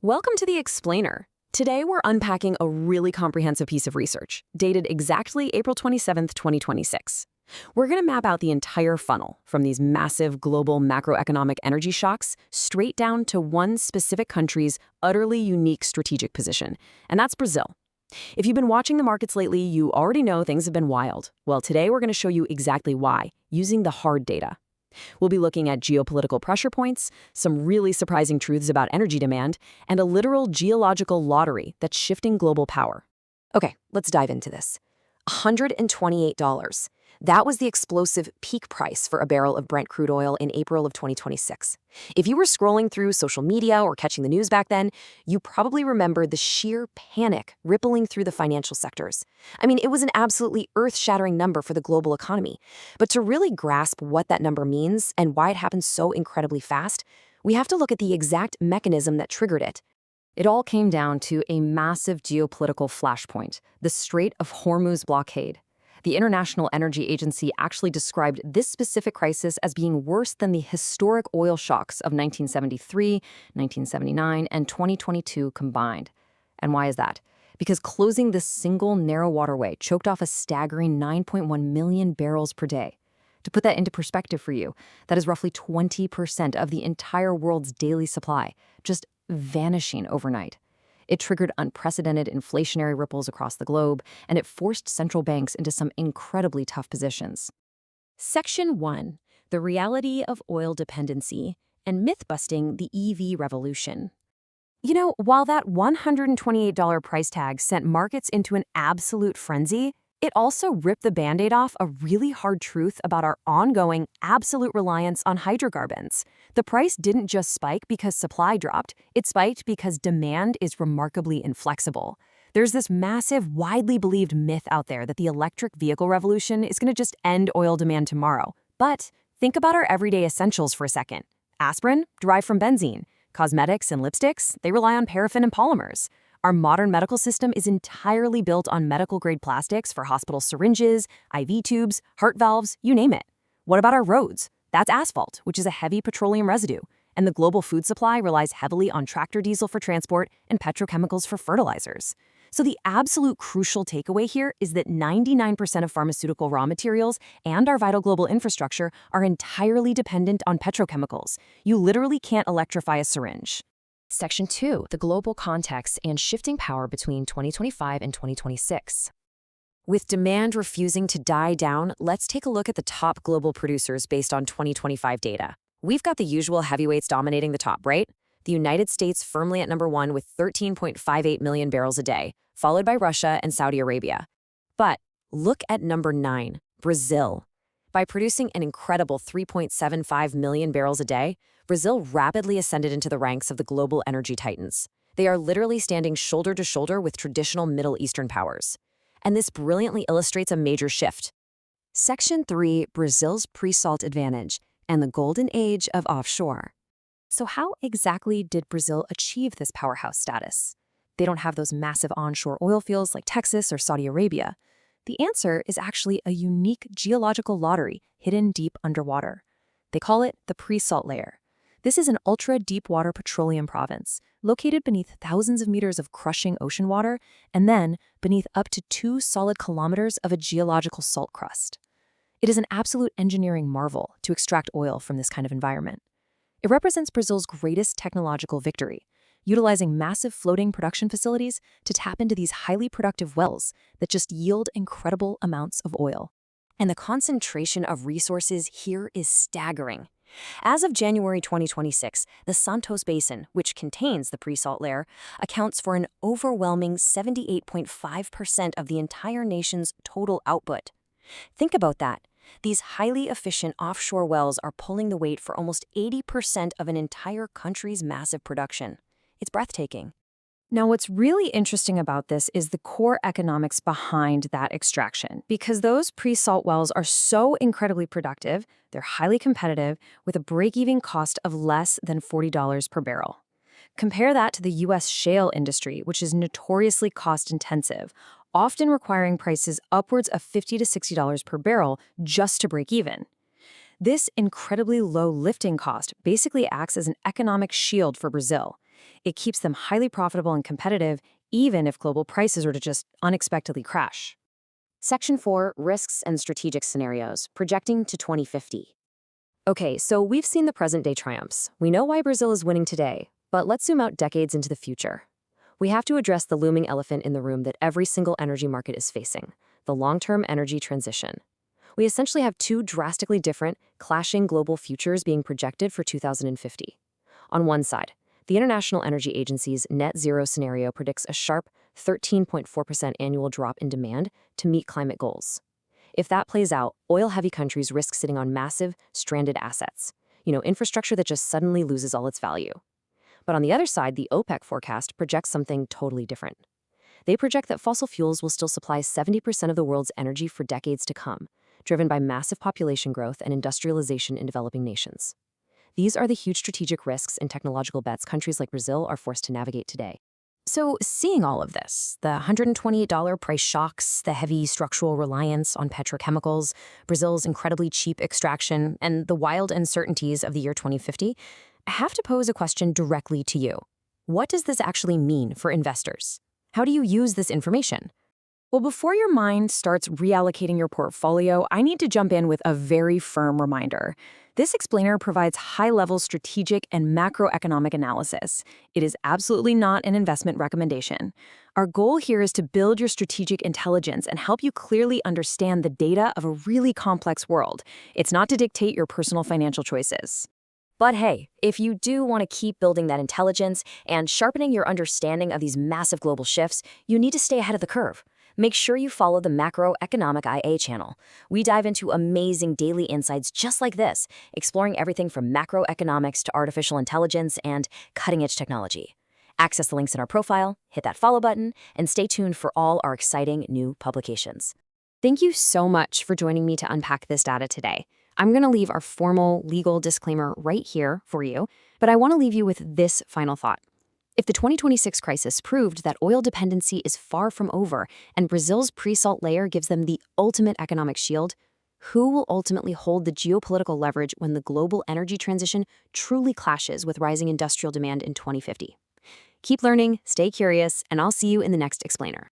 Welcome to the Explainer. Today we're unpacking a really comprehensive piece of research, dated exactly April 27th, 2026. We're going to map out the entire funnel, from these massive global macroeconomic energy shocks straight down to one specific country's utterly unique strategic position, and that's Brazil. If you've been watching the markets lately, you already know things have been wild. Well, today we're going to show you exactly why, using the hard data. We'll be looking at geopolitical pressure points, some really surprising truths about energy demand, and a literal geological lottery that's shifting global power. Okay, let's dive into this. $128. That was the explosive peak price for a barrel of Brent crude oil in April of 2026. If you were scrolling through social media or catching the news back then, you probably remember the sheer panic rippling through the financial sectors. I mean, it was an absolutely earth-shattering number for the global economy. But to really grasp what that number means and why it happened so incredibly fast, we have to look at the exact mechanism that triggered it. It all came down to a massive geopolitical flashpoint, the Strait of Hormuz blockade. The International Energy Agency actually described this specific crisis as being worse than the historic oil shocks of 1973, 1979, and 2022 combined. And why is that? Because closing this single narrow waterway choked off a staggering 9.1 million barrels per day. To put that into perspective for you, that is roughly 20% of the entire world's daily supply, just vanishing overnight. It triggered unprecedented inflationary ripples across the globe, and it forced central banks into some incredibly tough positions. Section 1. The Reality of Oil Dependency and Myth-Busting the EV Revolution. You know, while that $128 price tag sent markets into an absolute frenzy, it also ripped the Band-Aid off a really hard truth about our ongoing absolute reliance on hydrocarbons. The price didn't just spike because supply dropped, it spiked because demand is remarkably inflexible. There's this massive, widely believed myth out there that the electric vehicle revolution is going to just end oil demand tomorrow. But think about our everyday essentials for a second. Aspirin, derived from benzene. Cosmetics and lipsticks, they rely on paraffin and polymers. Our modern medical system is entirely built on medical-grade plastics for hospital syringes, IV tubes, heart valves, you name it. What about our roads? That's asphalt, which is a heavy petroleum residue. And the global food supply relies heavily on tractor diesel for transport and petrochemicals for fertilizers. So the absolute crucial takeaway here is that 99% of pharmaceutical raw materials and our vital global infrastructure are entirely dependent on petrochemicals. You literally can't electrify a syringe. Section 2. The Global Context and Shifting Power between 2025 and 2026. With demand refusing to die down, let's take a look at the top global producers based on 2025 data. We've got the usual heavyweights dominating the top, right? The United States firmly at number 1 with 13.58 million barrels a day, followed by Russia and Saudi Arabia. But look at number 9, Brazil. By producing an incredible 3.75 million barrels a day, Brazil rapidly ascended into the ranks of the global energy titans. They are literally standing shoulder to shoulder with traditional Middle Eastern powers. And this brilliantly illustrates a major shift. Section 3, Brazil's pre-salt advantage and the golden age of offshore. So how exactly did Brazil achieve this powerhouse status? They don't have those massive onshore oil fields like Texas or Saudi Arabia. The answer is actually a unique geological lottery hidden deep underwater. They call it the pre-salt layer. This is an ultra-deep-water petroleum province, located beneath thousands of meters of crushing ocean water, and then beneath up to 2 solid kilometers of a geological salt crust. It is an absolute engineering marvel to extract oil from this kind of environment. It represents Brazil's greatest technological victory, utilizing massive floating production facilities to tap into these highly productive wells that just yield incredible amounts of oil. And the concentration of resources here is staggering. As of January 2026, the Santos Basin, which contains the pre-salt layer, accounts for an overwhelming 78.5% of the entire nation's total output. Think about that. These highly efficient offshore wells are pulling the weight for almost 80% of an entire country's massive production. It's breathtaking. Now, what's really interesting about this is the core economics behind that extraction, because those pre-salt wells are so incredibly productive, they're highly competitive, with a break-even cost of less than $40 per barrel. Compare that to the U.S. shale industry, which is notoriously cost-intensive, often requiring prices upwards of $50 to $60 per barrel just to break even. This incredibly low lifting cost basically acts as an economic shield for Brazil. It keeps them highly profitable and competitive, even if global prices were to just unexpectedly crash. Section 4, Risks and Strategic Scenarios, projecting to 2050. Okay, so we've seen the present-day triumphs. We know why Brazil is winning today, but let's zoom out decades into the future. We have to address the looming elephant in the room that every single energy market is facing, the long-term energy transition. We essentially have two drastically different, clashing global futures being projected for 2050. On one side, the International Energy Agency's net zero scenario predicts a sharp 13.4% annual drop in demand to meet climate goals. If that plays out, oil-heavy countries risk sitting on massive, stranded assets, infrastructure that just suddenly loses all its value. But on the other side, the OPEC forecast projects something totally different. They project that fossil fuels will still supply 70% of the world's energy for decades to come, driven by massive population growth and industrialization in developing nations. These are the huge strategic risks and technological bets countries like Brazil are forced to navigate today. So, seeing all of this, the $128 price shocks, the heavy structural reliance on petrochemicals, Brazil's incredibly cheap extraction, and the wild uncertainties of the year 2050, I have to pose a question directly to you. What does this actually mean for investors? How do you use this information? Well, before your mind starts reallocating your portfolio, I need to jump in with a very firm reminder. This explainer provides high-level strategic and macroeconomic analysis. It is absolutely not an investment recommendation. Our goal here is to build your strategic intelligence and help you clearly understand the data of a really complex world. It's not to dictate your personal financial choices. But hey, if you do want to keep building that intelligence and sharpening your understanding of these massive global shifts, you need to stay ahead of the curve. Make sure you follow the Macroeconomic IA channel. We dive into amazing daily insights just like this, exploring everything from macroeconomics to artificial intelligence and cutting-edge technology. Access the links in our profile, hit that follow button, and stay tuned for all our exciting new publications. Thank you so much for joining me to unpack this data today. I'm going to leave our formal legal disclaimer right here for you, but I want to leave you with this final thought. If the 2026 crisis proved that oil dependency is far from over and Brazil's pre-salt layer gives them the ultimate economic shield, who will ultimately hold the geopolitical leverage when the global energy transition truly clashes with rising industrial demand in 2050? Keep learning, stay curious, and I'll see you in the next explainer.